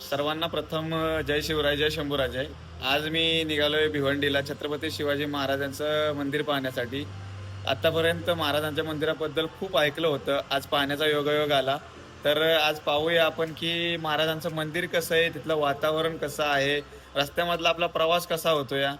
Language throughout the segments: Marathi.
सर्वांना प्रथम जय शिवराय, जय शंभूराजे. आज मी निघालोय भिवंडीला छत्रपती शिवाजी महाराजांचं मंदिर पाहण्यासाठी. आतापर्यंत महाराजांच्या मंदिराबद्दल खूप ऐकलं होतं. आज पाहण्याचा योगायोग आला. तर आज पाहूया आपण की महाराजांचं मंदिर कसं आहे, तिथलं वातावरण कसं आहे, रस्त्यामधला आपला प्रवास कसा होतो या.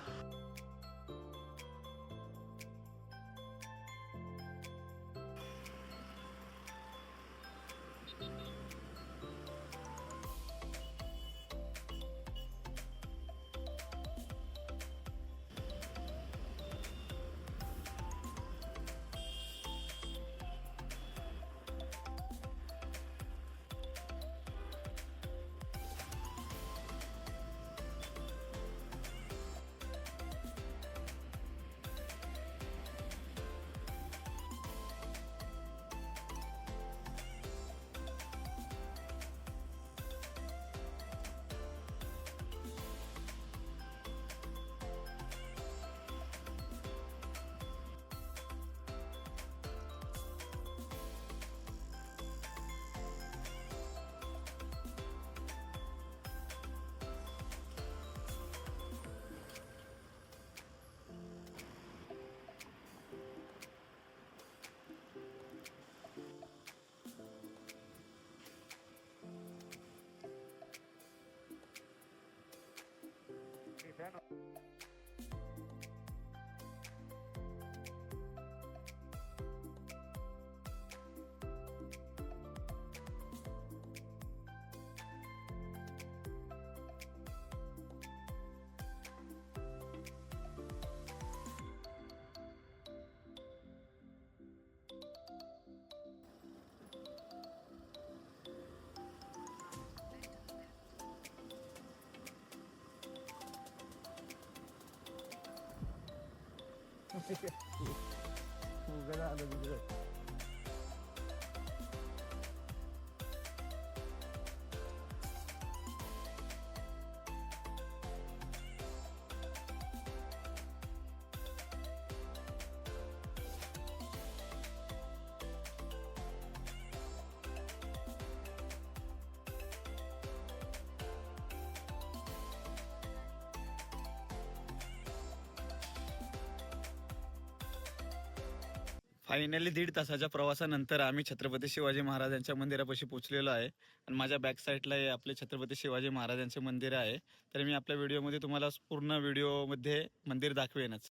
फायनली 1.5 तासाच्या प्रवासानंतर आम्ही छत्रपती शिवाजी महाराजांच्या मंदिरापाशी पोहोचलेलो आहे. आणि माझ्या बॅक साईडला हे आपले छत्रपती शिवाजी महाराजांचे मंदिर आहे. तर मी आपल्या व्हिडिओमध्ये तुम्हाला पूर्ण व्हिडिओमध्ये मंदिर दाखवेनच.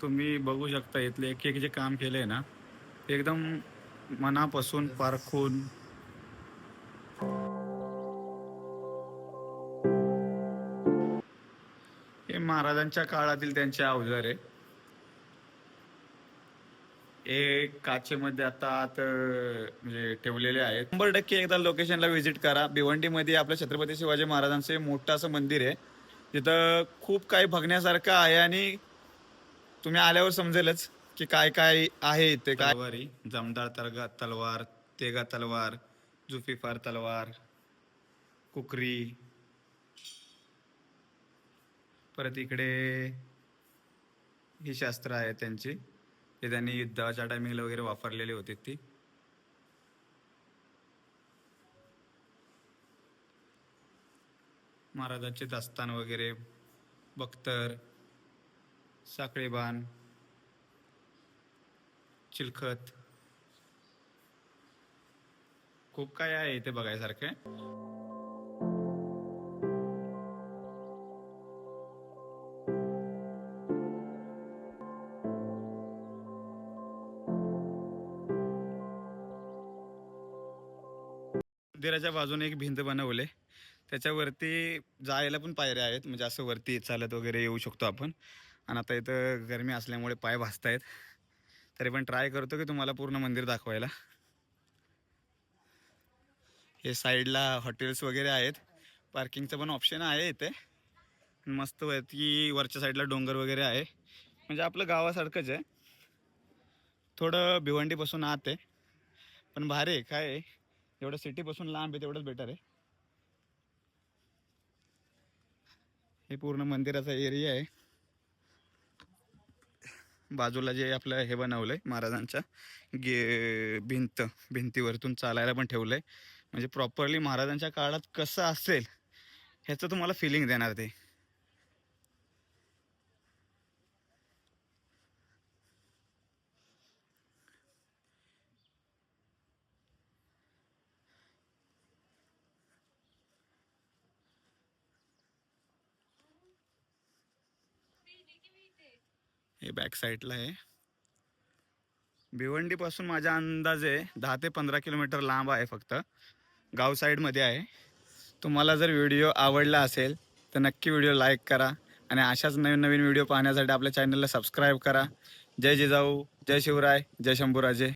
तुम्ही बघू शकता इथले एक एक जे काम केलंय ना, ते एकदम मनापासून पारखून. हे महाराजांच्या काळातील त्यांचे अवजार आहे. हे काचेमध्ये आता आत म्हणजे ठेवलेले आहेत. 100% एकदा लोकेशनला व्हिजिट करा. भिवंडीमध्ये आपल्या छत्रपती शिवाजी महाराजांचे मोठं असं मंदिर आहे. तिथं खूप काही बघण्यासारखं आहे आणि तुम्ही आल्यावर समजेलच की काय काय आहे इथे. काय तलवारी, जमदार तलवार, तेगा तलवार, जुफिकार तलवार, कुकरी. परत इकडे ही शस्त्र आहे त्यांची, ते त्यांनी युद्धाच्या टायमिंगला वगैरे वापरलेली होती ती. महाराजांचे दास्तान वगैरे, बख्तर, साखळीबाण, चिलखत, खूप काय आहे इथे बघायसारखे. मंदिराच्या बाजूने एक भिंत बनवले, त्याच्यावरती जायला पण पायऱ्या आहेत, म्हणजे असं वरती चालत वगैरे येऊ शकतो आपण. आणि आता इथं गरमी असल्यामुळे पाय भाजतायत, तरी पण ट्राय करतो की तुम्हाला पूर्ण मंदिर दाखवायला. हे साईडला हॉटेल्स वगैरे आहेत, पार्किंगचं पण ऑप्शन आहे इथे. मस्त वरती वरच्या साईडला डोंगर वगैरे आहे, म्हणजे आपलं गावासारखंच आहे. थोडं भिवंडीपासून आत आहे, पण भारी आहे. काय आहे, एवढं सिटीपासून लांब आहे तेवढंच बेटर आहे. हे पूर्ण मंदिराचा एरिया आहे. बाजूला जे आपलं हे बनवलंय महाराजांच्या भिंतीवरतून चालायला पण ठेवलंय, म्हणजे प्रॉपरली महाराजांच्या काळात कसं असेल ह्याचं तुम्हाला फिलिंग देणार ते. हे बॅक साईडला आहे. भिवंडीपासून माझ्या अंदाजे 10 ते 15 किलोमीटर लांब आहे, फक्त गाव साईडमध्ये आहे. तुम्हाला जर व्हिडिओ आवडला असेल तर नक्की व्हिडिओ लाईक करा आणि अशाच नवीन नवीन व्हिडिओ पाहण्यासाठी आपल्या चॅनलला सबस्क्राईब करा. जय जिजाऊ, जय शिवराय, जय शंभूराजे.